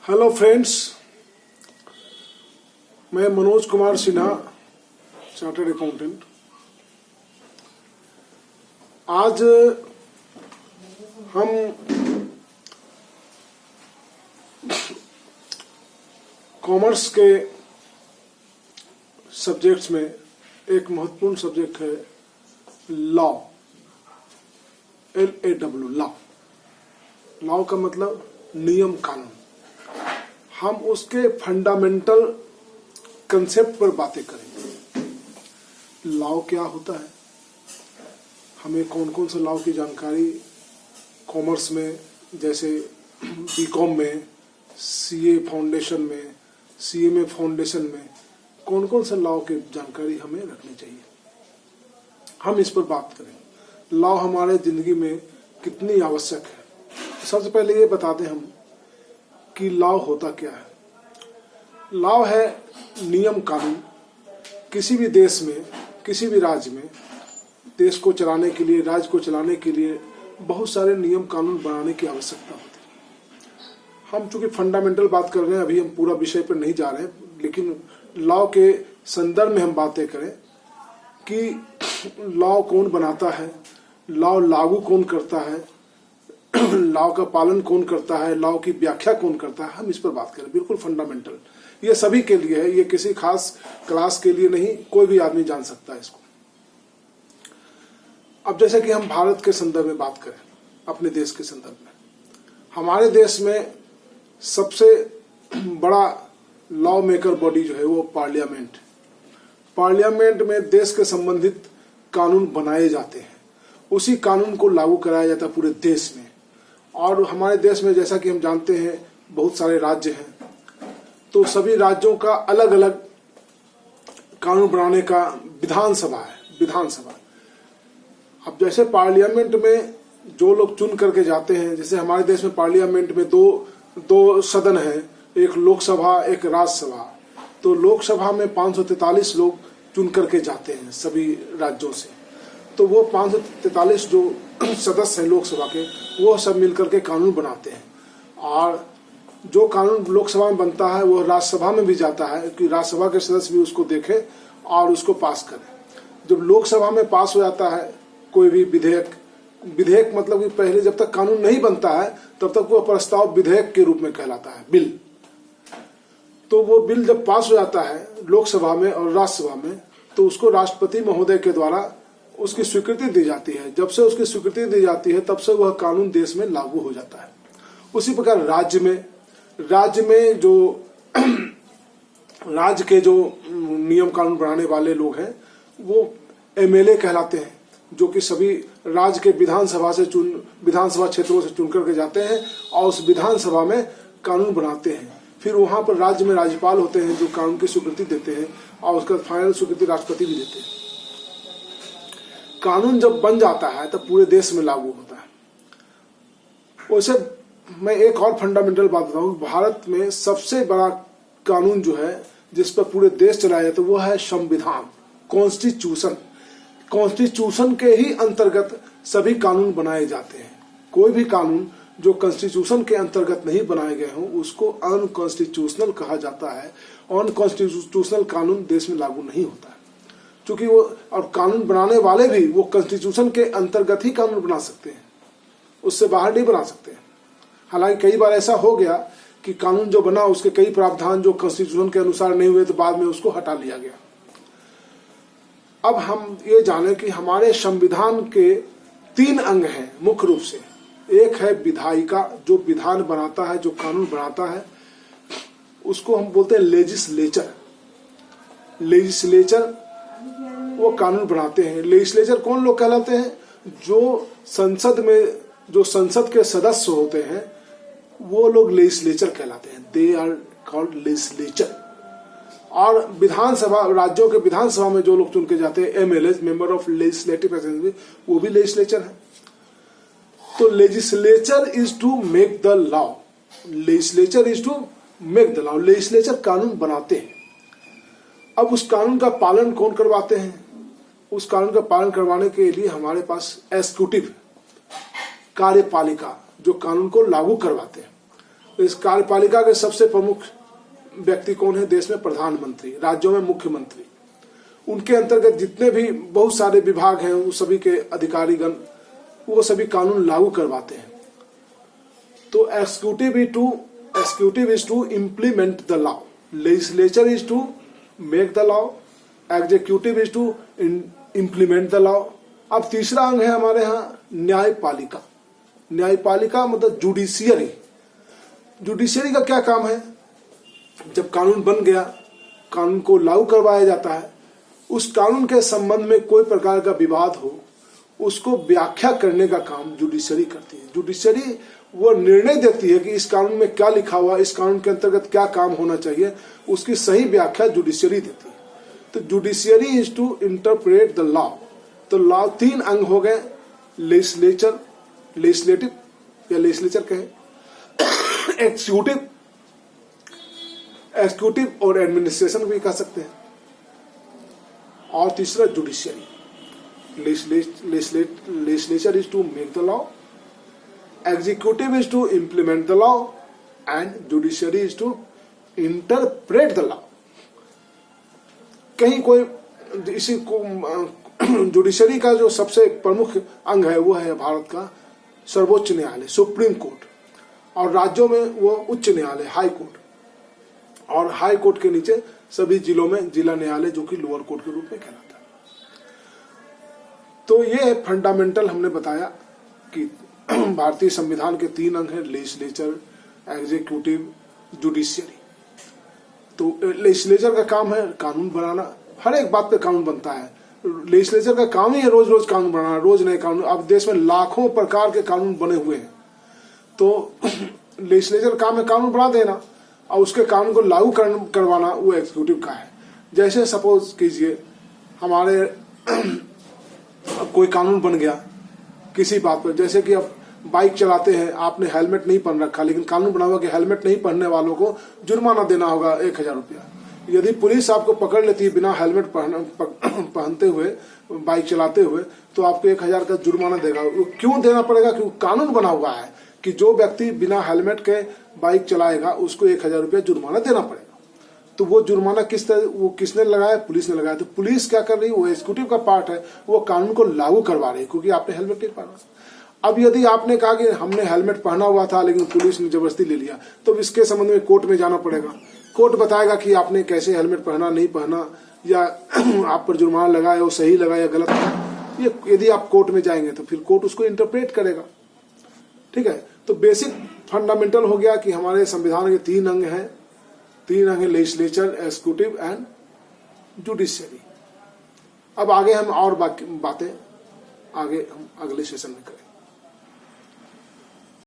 Hello friends, मैं Manoj Kumar Sinha, chartered accountant. आज हम कॉमर्स के सब्जेक्ट्स में एक महत्वपूर्ण सब्जेक्ट है लॉ, LAW, लॉ। लॉ का मतलब नियम कानून। हम उसके फंडामेंटल कंसेप्ट पर बातें करेंगे। लॉ क्या होता है, हमें कौन कौन से लॉ की जानकारी कॉमर्स में, जैसे बीकॉम में, CA फाउंडेशन में, CMA फाउंडेशन में कौन कौन से लॉ की जानकारी हमें रखनी चाहिए, हम इस पर बात करेंगे। लॉ हमारे जिंदगी में कितनी आवश्यक है। सबसे पहले ये बता दें हम कि लॉ होता क्या है। लॉ है नियम कानून। किसी भी देश में, किसी भी राज्य में, देश को चलाने के लिए, राज्य को चलाने के लिए बहुत सारे नियम कानून बनाने की आवश्यकता होती है। हम चूंकि फंडामेंटल बात कर रहे हैं, अभी हम पूरा विषय पर नहीं जा रहे हैं, लेकिन लॉ के संदर्भ में हम बातें करें कि लॉ कौन बनाता है, लॉ लागू कौन करता है, लॉ का पालन कौन करता है, लॉ की व्याख्या कौन करता है, हम इस पर बात करें। बिल्कुल फंडामेंटल, ये सभी के लिए है, ये किसी खास क्लास के लिए नहीं, कोई भी आदमी जान सकता है इसको। अब जैसे कि हम भारत के संदर्भ में बात करें, अपने देश के संदर्भ में, हमारे देश में सबसे बड़ा लॉ मेकर बॉडी जो है वो पार्लियामेंट। पार्लियामेंट में देश के संबंधित कानून बनाए जाते हैं, उसी कानून को लागू कराया जाता है पूरे देश में। और हमारे देश में जैसा कि हम जानते हैं बहुत सारे राज्य हैं, तो सभी राज्यों का अलग अलग कानून बनाने का विधानसभा है, विधानसभा। अब जैसे पार्लियामेंट में जो लोग चुन करके जाते हैं, जैसे हमारे देश में पार्लियामेंट में दो सदन है, एक लोकसभा एक राज्यसभा। तो लोकसभा में 543 लोग चुन करके जाते हैं सभी राज्यों से। तो वो 543 जो सदस्य हैं लोकसभा के, वो सब मिलकर के कानून बनाते हैं। और जो कानून लोकसभा में बनता है वो राज्यसभा में भी जाता है कि राज्यसभा के सदस्य भी उसको देखें और उसको पास करें। जब लोकसभा में पास हो जाता है कोई भी विधेयक मतलब कि पहले जब तक कानून नहीं बनता है तब तक वो प्रस्ताव विधेयक के रूप में कहलाता है, बिल। तो वो बिल जब पास हो जाता है लोकसभा में और राज्यसभा में, तो उसको राष्ट्रपति महोदय के द्वारा उसकी स्वीकृति दी जाती है। जब से उसकी स्वीकृति दी जाती है तब से वह कानून देश में लागू हो जाता है। उसी प्रकार राज्य में जो राज्य के जो नियम कानून बनाने वाले लोग हैं वो MLA कहलाते हैं, जो कि सभी राज्य के विधानसभा क्षेत्रों से चुन करके जाते हैं और उस विधानसभा में कानून बनाते हैं। फिर वहां पर राज्य में राज्यपाल होते हैं जो कानून की स्वीकृति देते हैं और उसका फाइनल स्वीकृति राष्ट्रपति भी देते हैं। कानून जब बन जाता है तब पूरे देश में लागू होता है। वैसे मैं एक और फंडामेंटल बात बताऊं, भारत में सबसे बड़ा कानून जो है जिस पर पूरे देश चलाया जाता है वो है संविधान, कॉन्स्टिट्यूशन। कॉन्स्टिट्यूशन के ही अंतर्गत सभी कानून बनाए जाते हैं। कोई भी कानून जो कॉन्स्टिट्यूशन के अंतर्गत नहीं बनाए गए हों उसको अनकॉन्स्टिट्यूशनल कहा जाता है। अनकॉन्स्टिट्यूशनल कानून देश में लागू नहीं होता है, क्योंकि वो और कानून बनाने वाले भी वो कॉन्स्टिट्यूशन के अंतर्गत ही कानून बना सकते हैं, उससे बाहर नहीं बना सकते। हालांकि कई बार ऐसा हो गया कि कानून जो बना उसके कई प्रावधान जो कॉन्स्टिट्यूशन के अनुसार नहीं हुए तो बाद में उसको हटा लिया गया। अब हम ये जाने कि हमारे संविधान के 3 अंग हैं मुख्य रूप से। एक है विधायिका, जो विधान बनाता है, जो कानून बनाता है, उसको हम बोलते हैं लेजिस्लेचर। लेजिस्लेचर वो कानून बनाते हैं। लेजिस्लेचर कौन लोग कहलाते हैं? जो संसद के सदस्य होते हैं वो लोग लेजिस्लेचर कहलाते हैं। They are called legislature. और विधानसभा, राज्यों के विधानसभा में जो लोग चुन के जाते हैं MLA, member of legislative assembly, वो भी लेजिस्लेचर है। तो legislature is to make the law. Legislature is to make the law. Legislature कानून बनाते हैं। अब उस कानून का पालन कौन करवाते हैं? उस कानून का पालन करवाने के लिए हमारे पास एग्जीक्यूटिव, कार्यपालिका, जो कानून को लागू करवाते हैं। इस कार्यपालिका के सबसे प्रमुख व्यक्ति कौन है देश में? प्रधानमंत्री। राज्यों में मुख्यमंत्री। उनके अंतर्गत जितने भी बहुत सारे विभाग हैं वो सभी के अधिकारीगण वो सभी कानून लागू करवाते हैं। तो executive is to implement the law, legislature is to make the law, executive is to implement the law. अब तीसरा अंग है हमारे यहाँ न्यायपालिका। न्यायपालिका मतलब जुडिशियरी। जुडिशियरी का क्या काम है? जब कानून बन गया, कानून को लागू करवाया जाता है, उस कानून के संबंध में कोई प्रकार का विवाद हो उसको व्याख्या करने का काम जुडिशियरी करती है। जुडिशियरी वो निर्णय देती है कि इस कानून में क्या लिखा हुआ, इस कानून के अंतर्गत क्या काम होना चाहिए, उसकी सही व्याख्या जुडिशियरी देती है। तो judiciary is to interpret the law. तो लॉ तीन अंग हो गए, लेजिस्लेटिव या लेजिस्लेचर कहें, एक्जीक्यूटिव और एडमिनिस्ट्रेशन भी कह सकते हैं, और तीसरा judiciary. Legislature is to make the law, executive is to implement the law and judiciary is to interpret the law। कहीं कोई इसी को जुडिशरी का जो सबसे प्रमुख अंग है वो है भारत का सर्वोच्च न्यायालय, सुप्रीम कोर्ट, और राज्यों में वो उच्च न्यायालय, हाई कोर्ट, और हाई कोर्ट के नीचे सभी जिलों में जिला न्यायालय जो कि लोअर कोर्ट के रूप में कहलाता है। तो ये फंडामेंटल हमने बताया कि भारतीय संविधान के तीन अंग हैं, लेजिस्लेचर, एग्जीक्यूटिव, जुडिशियरी। तो लेजिस्लेचर का काम है कानून बनाना, हर एक बात पे कानून बनता है। लेजिस्लेचर का काम ही है रोज रोज कानून बनाना, रोज नए कानून। अब देश में लाखों प्रकार के कानून बने हुए हैं, तो लेजिस्लेचर का काम है कानून बना देना और उसके कानून को लागू करवाना वो एग्जीक्यूटिव का है। जैसे सपोज कीजिए हमारे कोई कानून बन गया किसी बात पर, जैसे कि अब बाइक चलाते हैं, आपने हेलमेट नहीं पहन रखा, लेकिन कानून बना हुआ कि हेलमेट नहीं पहनने वालों को जुर्माना देना होगा 1000 रुपया। यदि पुलिस आपको पकड़ लेती है बिना हेलमेट पहनते हुए बाइक चलाते हुए, तो आपको 1000 का जुर्माना देगा। क्यों देना पड़ेगा? क्योंकि कानून बना हुआ है कि जो व्यक्ति बिना हेलमेट के बाइक चलाएगा उसको 1000 रुपया जुर्माना देना पड़ेगा। तो वो जुर्माना किसने लगाया? पुलिस ने लगाया। तो पुलिस क्या कर रही है? वो एग्जीक्यूटिव का पार्ट है, वो कानून को लागू करवा रही है क्योंकि आपने हेलमेट नहीं पहना। अब यदि आपने कहा कि हमने हेलमेट पहना हुआ था लेकिन पुलिस ने जबरदस्ती ले लिया, तो इसके संबंध में कोर्ट में जाना पड़ेगा। कोर्ट बताएगा कि आपने कैसे हेलमेट पहना, नहीं पहना, या आप पर जुर्माना लगाया वो सही लगा या गलत लगा। ये यदि आप कोर्ट में जाएंगे तो फिर कोर्ट उसको इंटरप्रेट करेगा। ठीक है, तो बेसिक फंडामेंटल हो गया कि हमारे संविधान के तीन अंग हैं, लेजिस्लेचर, एग्जीक्यूटिव एंड जुडिशियरी। अब आगे हम और बातें आगे हम अगले सेशन में करें।